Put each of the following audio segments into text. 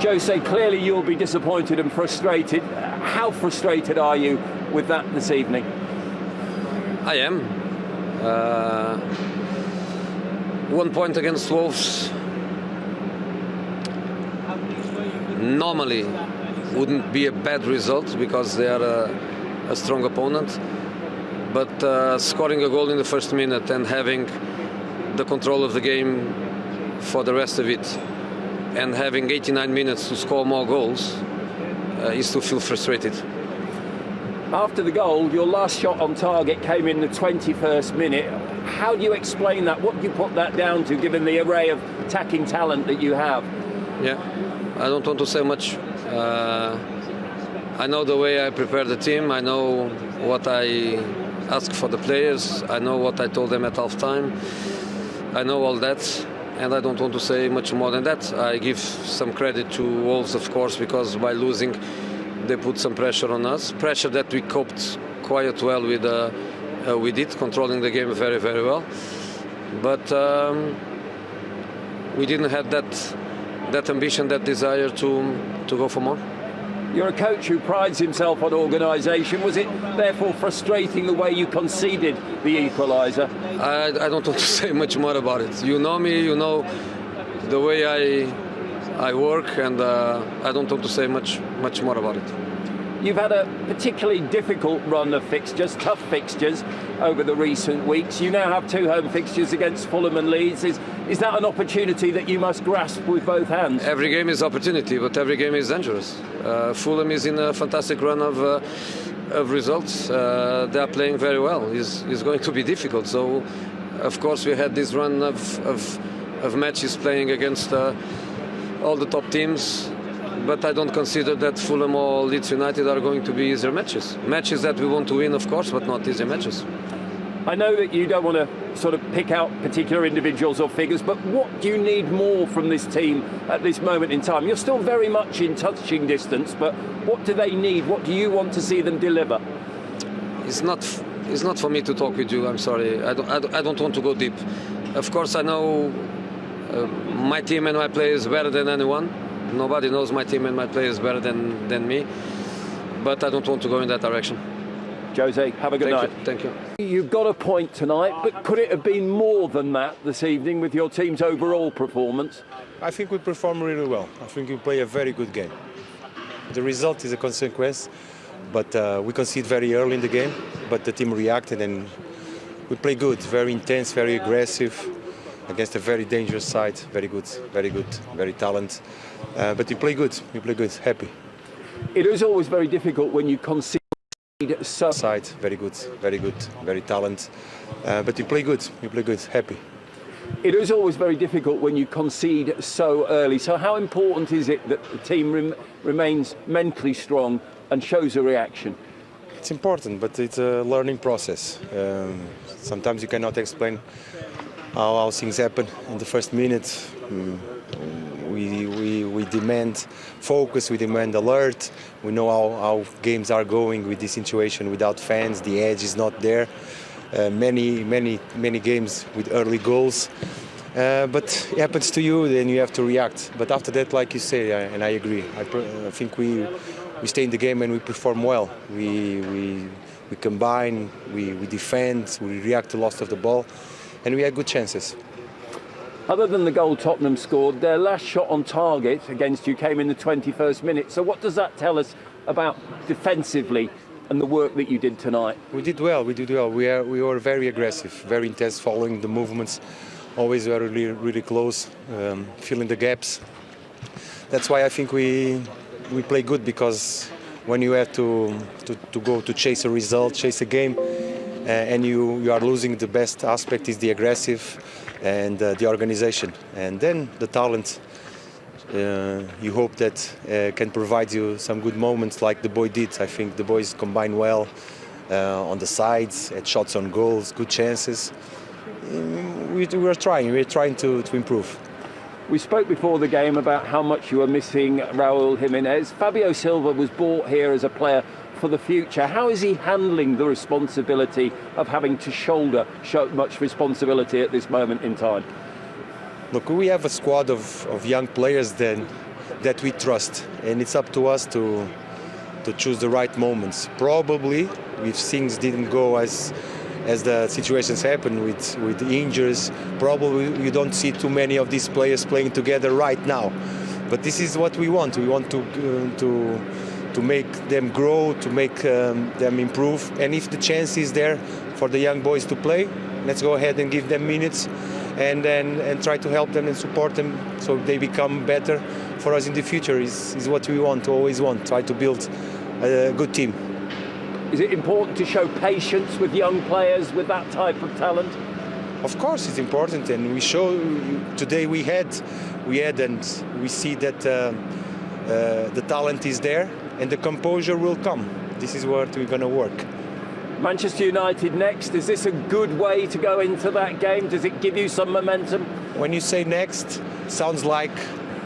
Jose, clearly you'll be disappointed and frustrated. How frustrated are you with that this evening? I am. 1 point against Wolves normally wouldn't be a bad result because they are a strong opponent. But scoring a goal in the first minute and having the control of the game for the rest of it and having 89 minutes to score more goals is to feel frustrated. After the goal, your last shot on target came in the 21st minute. How do you explain that? What do you put that down to, given the array of attacking talent that you have? Yeah, I don't want to say much. I know the way I prepare the team. I know what I ask for the players. I know what I told them at half-time. I know all that, and I don't want to say much more than that. I give some credit to Wolves, of course, because by losing, they put some pressure on us. Pressure that we coped quite well with it, controlling the game very, very well. But we didn't have that ambition, that desire to go for more. You're a coach who prides himself on organisation. Was it therefore frustrating the way you conceded the equaliser? I don't want to say much more about it. You know me, you know the way I work, and I don't want to say much more about it. You've had a particularly difficult run of fixtures, tough fixtures over the recent weeks. You now have 2 home fixtures against Fulham and Leeds. Is that an opportunity that you must grasp with both hands? Every game is opportunity, but every game is dangerous. Fulham is in a fantastic run of results. They are playing very well. It's going to be difficult. So, of course, we had this run of matches playing against all the top teams. But I don't consider that Fulham or Leeds United are going to be easier matches. Matches that we want to win, of course, but not easier matches. I know that you don't want to sort of pick out particular individuals or figures, but what do you need more from this team at this moment in time? You're still very much in touching distance, but what do they need? What do you want to see them deliver? It's not for me to talk with you. I'm sorry. I don't want to go deep. Of course, I know my team and my players better than anyone. Nobody knows my team and my players better than me, but I don't want to go in that direction. Jose, have a good night. Thank you. You've got a point tonight, but could it have been more than that this evening with your team's overall performance? I think we perform really well. I think we play a very good game. The result is a consequence, but we conceded very early in the game, but the team reacted and we play good, very intense, very aggressive, against a very dangerous side. Very good, very talented. But you play good, happy. It is always very difficult when you concede so... Side, very good, very talented. But you play good, happy. It is always very difficult when you concede so early. So how important is it that the team remains mentally strong and shows a reaction? It's important, but it's a learning process. Sometimes you cannot explain how things happen in the first minute. We demand focus, we demand alert. We know how games are going with this situation without fans. The edge is not there. Many games with early goals. But it happens to you, then you have to react. But after that, like you say, and I agree, I think we stay in the game and we perform well. We combine, we defend, we react to loss of the ball, and we had good chances. Other than the goal Tottenham scored, their last shot on target against you came in the 21st minute. So what does that tell us about defensively and the work that you did tonight? We did well. We were very aggressive, very intense, following the movements. Always were really close, filling the gaps. That's why I think we play good, because when you have to go to chase a result, chase a game, and you are losing, the best aspect is the aggressive and the organization, and then the talent. You hope that can provide you some good moments like the boy did. I think the boys combine well on the sides, at shots on goals, good chances. We're trying to improve. We spoke before the game about how much you were missing Raúl Jiménez. Fabio Silva was brought here as a player for the future. How is he handling the responsibility of having to shoulder so much responsibility at this moment in time? Look, we have a squad of young players then that we trust, and it's up to us to choose the right moments. Probably, if things didn't go as the situations happen with the injuries, probably you don't see too many of these players playing together right now. But this is what we want. We want to make them grow, to make them improve. And if the chance is there for the young boys to play, let's go ahead and give them minutes and try to help them and support them so they become better for us in the future. Is what we want, always want. Try to build a good team. Is it important to show patience with young players with that type of talent? Of course, it's important, and we show today we had, and we see that the talent is there, and the composure will come. This is what we're going to work. Manchester United next. Is this a good way to go into that game? Does it give you some momentum? When you say next, sounds like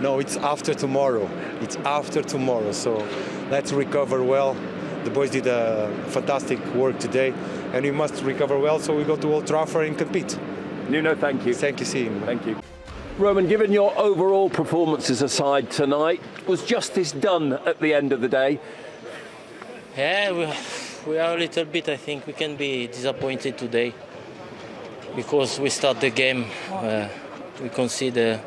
no, it's after tomorrow. It's after tomorrow. So let's recover well. The boys did a fantastic work today, and we must recover well so we go to Old Trafford and compete. Nuno, thank you. Thank you, Sim. Thank you. Roman, given your overall performances aside tonight, was justice done at the end of the day? Yeah, we are a little bit, I think we can be disappointed today because we start the game, we concede a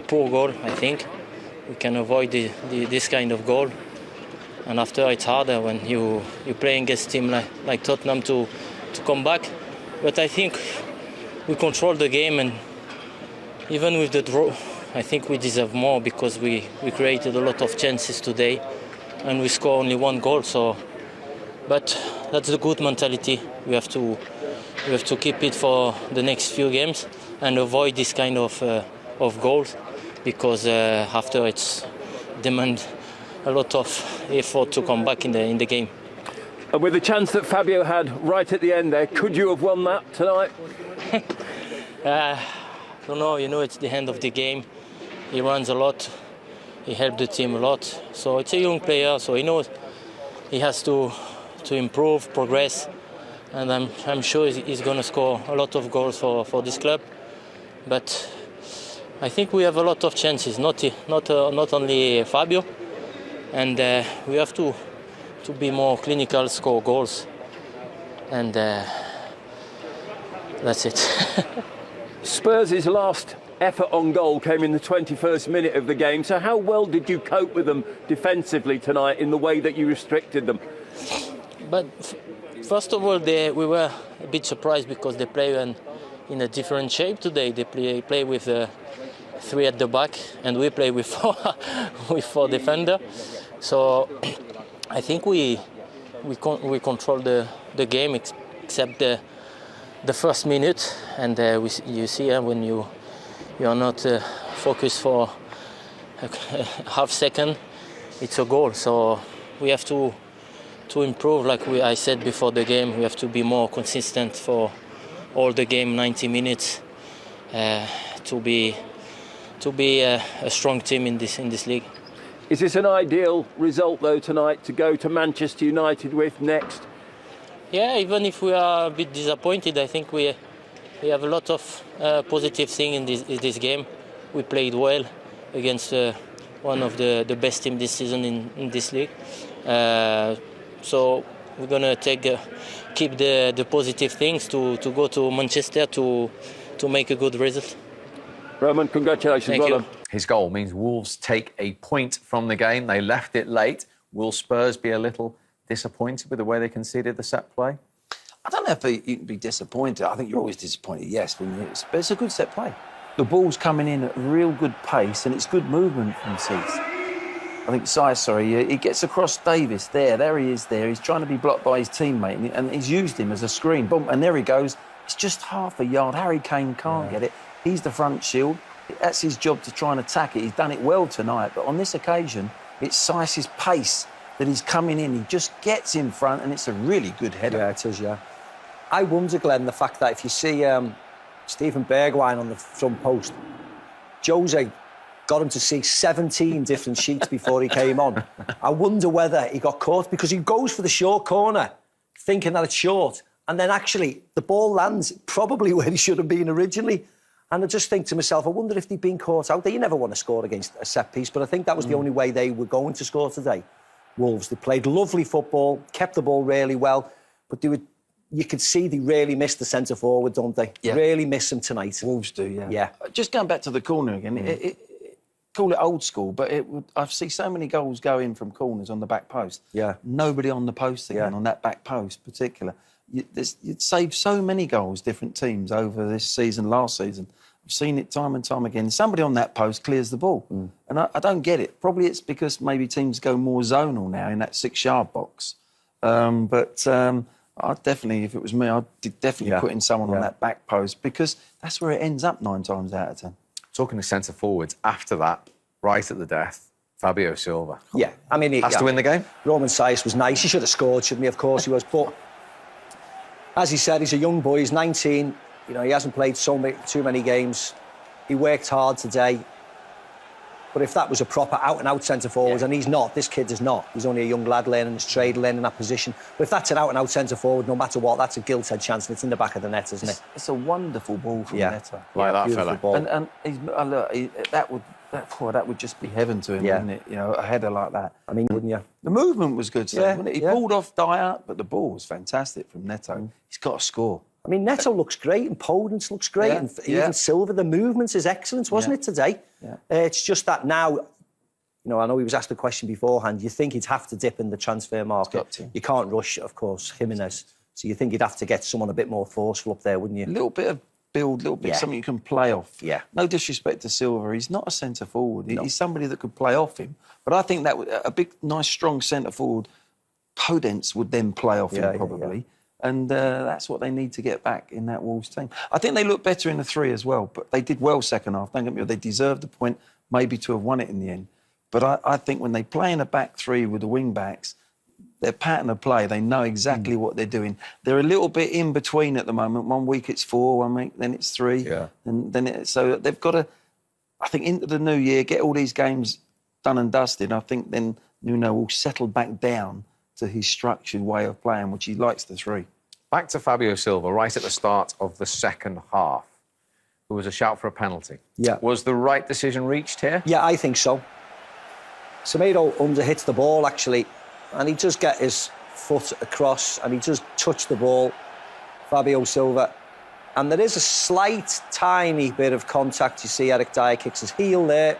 poor goal, I think. We can avoid this kind of goal. And after it's harder when you play against a team like Tottenham to come back. But I think we control the game, and even with the draw, I think we deserve more because we created a lot of chances today and we score only one goal. But that's the good mentality. We have to keep it for the next few games and avoid this kind of goals because after it's demand a lot of effort to come back in the game. And with the chance that Fabio had right at the end there, could you have won that tonight? Don't know, it's the end of the game. He runs a lot, he helped the team a lot. So it's a young player, so he knows he has to improve, progress, and I'm sure he's going to score a lot of goals for this club. But I think we have a lot of chances, not only Fabio, and we have to be more clinical, score goals, and that's it. Spurs' last effort on goal came in the 21st minute of the game, so how well did you cope with them defensively tonight in the way that you restricted them? But first of all, we were a bit surprised because they play in a different shape today. They play with three at the back, and we play with four defenders. So I think we control the game except the first minute, and you see when you are not focused for a half second, it's a goal. So we have to improve, like I said before the game. We have to be more consistent for all the game, 90 minutes, to be a strong team in this league. Is this an ideal result though tonight to go to Manchester United with next? Yeah, even if we are a bit disappointed, I think we have a lot of positive things in this game. We played well against one of the best teams this season in this league. So we're gonna keep the positive things to go to Manchester to make a good result. Roman, congratulations. Thank you. His goal means Wolves take a point from the game. They left it late. Will Spurs be a little disappointed with the way they conceded the set play? I don't know if you can be disappointed. I think you're always disappointed, yes, but it's a good set play. The ball's coming in at real good pace and it's good movement from Cease. I think he gets across Davis. There he is there. He's trying to be blocked by his teammate and he's used him as a screen. Boom, and there he goes. It's just half a yard. Harry Kane can't get it. He's the front shield. That's his job to try and attack it. He's done it well tonight, but on this occasion, it's Cease's pace that he's coming in. He just gets in front, and it's a really good header. Yeah, it is, yeah. I wonder, Glenn, the fact that if you see Stephen Bergwijn on the front post, Jose got him to see 17 different sheets before he came on. I wonder whether he got caught, because he goes for the short corner, thinking that it's short, and then actually the ball lands probably where he should have been originally. And I just think to myself, I wonder if they've been caught out there. You never want to score against a set piece, but I think that was the only way they were going to score today. Wolves, they played lovely football, kept the ball really well, but you could see they really missed the centre forward, don't they? Yeah. Really miss him tonight. Wolves do, yeah. Yeah. Just going back to the corner again, call it old school, but I see so many goals go in from corners on the back post. Yeah. Nobody on the post again, on that back post particular. You'd saved so many goals, different teams, over this season, last season. I've seen it time and time again. Somebody on that post clears the ball. And I don't get it. Probably it's because maybe teams go more zonal now in that 6-yard box. But I'd definitely, if it was me, I'd definitely put in someone on that back post, because that's where it ends up 9 times out of 10. Talking to centre forwards, after that, right at the death, Fabio Silva. Yeah, I mean... Has to win the game? Roman Saiz was nice. He should have scored, shouldn't he? Of course he was. But as he said, he's a young boy. He's 19. You know, he hasn't played too many games. He worked hard today. But if that was a proper out-and-out centre-forward, and he's not, this kid is not. He's only a young lad learning his trade, learning that position. But if that's an out-and-out centre-forward, no matter what, that's a gilt-head chance, and it's in the back of the net, isn't it? It's a wonderful ball from Neto. Like that beautiful fella. ball. And that would just be heaven to him, wouldn't it? You know, a header like that. I mean, wouldn't you? The movement was good, wasn't it? He yeah. pulled off Dyer, but the ball was fantastic from Neto. He's got to score. I mean, Neto looks great, and Podence looks great, and even Silva, the movement is excellent, wasn't it, today? Yeah. It's just that now, you know, I know he was asked the question beforehand, you think he'd have to dip in the transfer market. You can't rush, of course, Jimenez. So you think you'd have to get someone a bit more forceful up there, wouldn't you? A little bit of build, a little bit something you can play off. Yeah. No disrespect to Silva, he's not a centre forward. He's somebody that could play off him. But I think that a big, nice, strong centre forward, Podence would then play off him probably. And that's what they need to get back in that Wolves team. I think they look better in the 3 as well, but they did well second half. Don't get me wrong, they deserved the point, maybe to have won it in the end. But I think when they play in a back 3 with the wing backs, their pattern of play, they know exactly what they're doing. They're a little bit in between at the moment. 1 week it's 4, 1 week then it's 3. Yeah. And then so they've got to, I think, into the new year, get all these games done and dusted. I think then Nuno will settle back down to his structured way of playing, which he likes the 3. Back to Fabio Silva, right at the start of the second half. There was a shout for a penalty. Yeah. Was the right decision reached here? Yeah, I think so. Semedo underhits the ball, actually, and he does get his foot across, and he does touch the ball, Fabio Silva. And there is a slight, tiny bit of contact. You see Eric Dyer kicks his heel there.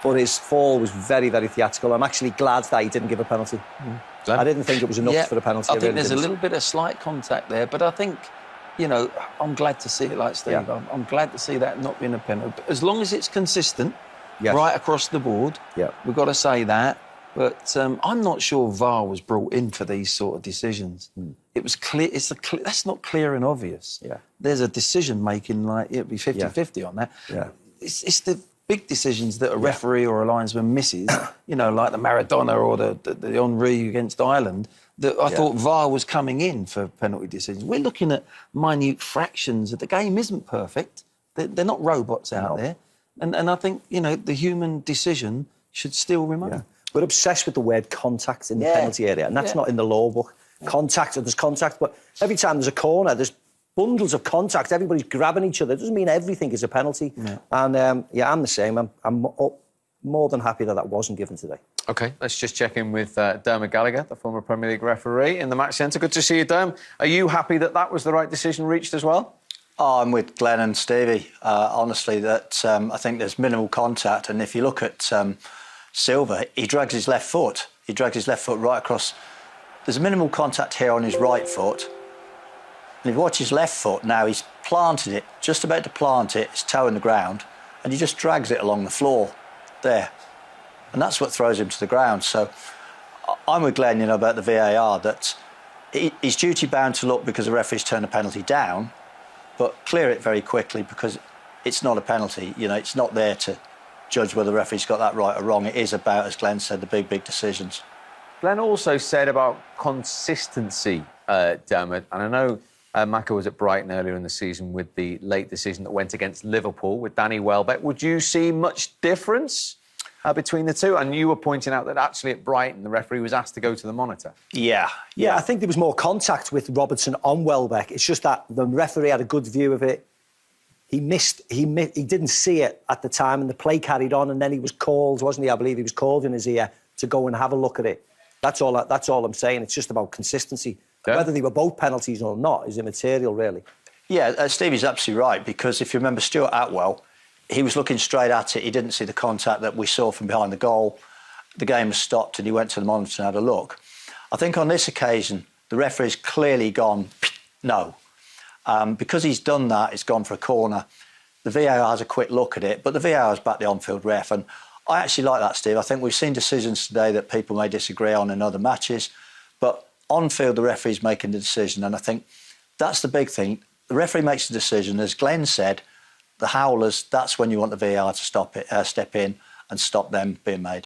But his fall was very, very theatrical. I'm actually glad that he didn't give a penalty. I didn't think it was enough for the penalty. I think there's a little bit of slight contact there, but I think, you know, I'm glad to see it like Steve. Yeah. I'm glad to see that not being a penalty. But as long as it's consistent, right across the board, we've got to say that. But I'm not sure VAR was brought in for these sort of decisions. It was clear. That's not clear and obvious. Yeah. There's a decision making, like it'd be 50-50 on that. Yeah. It's the big decisions that a referee or a linesman misses, you know, like the Maradona or the Henry against Ireland, that I thought VAR was coming in for penalty decisions. We're looking at minute fractions. The game isn't perfect. They're not robots out there. And I think, you know, the human decision should still remain. Yeah. We're obsessed with the word contact in the penalty area, and that's not in the law book. Contact, there's contact, but every time there's a corner, there's bundles of contact. Everybody's grabbing each other. It doesn't mean everything is a penalty. Yeah. And, I'm the same. I'm more than happy that wasn't given today. OK, let's just check in with Dermot Gallagher, the former Premier League referee in the match centre. Good to see you, Derm. Are you happy that that was the right decision reached as well? Oh, I'm with Glenn and Stevie. Honestly, that I think there's minimal contact. And if you look at Silva, he drags his left foot. He drags his left foot right across. There's minimal contact here on his right foot. And if you watch his left foot now, he's planted it, just about to plant it, his toe in the ground, and he just drags it along the floor there. And that's what throws him to the ground. So I'm with Glenn, you know, about the VAR, that he's duty bound to look because the referee's turned a penalty down, but clear it very quickly because it's not a penalty. You know, it's not there to judge whether the referee's got that right or wrong. It is about, as Glenn said, the big, big decisions. Glenn also said about consistency, Dermot, and I know Maka was at Brighton earlier in the season with the late decision that went against Liverpool with Danny Welbeck. Would you see much difference between the two? And you were pointing out that actually at Brighton, the referee was asked to go to the monitor. Yeah, I think there was more contact with Robertson on Welbeck. It's just that the referee had a good view of it. He didn't see it at the time, and the play carried on, and then he was called, wasn't he? I believe he was called in his ear to go and have a look at it. That's all I'm saying. It's just about consistency. Yeah. Whether they were both penalties or not is immaterial, really. Yeah, Stevie's absolutely right, because if you remember Stuart Atwell, he was looking straight at it. He didn't see the contact that we saw from behind the goal. The game was stopped and he went to the monitor and had a look. I think on this occasion, the referee's clearly gone, no. Because he's done that, it's gone for a corner. The VAR has a quick look at it, but the VAR is back the on-field ref. And I actually like that, Steve. I think we've seen decisions today that people may disagree on in other matches, but on-field, the referee's making the decision. And I think that's the big thing. The referee makes the decision. As Glenn said, the howlers, that's when you want the VAR to step in and stop them being made.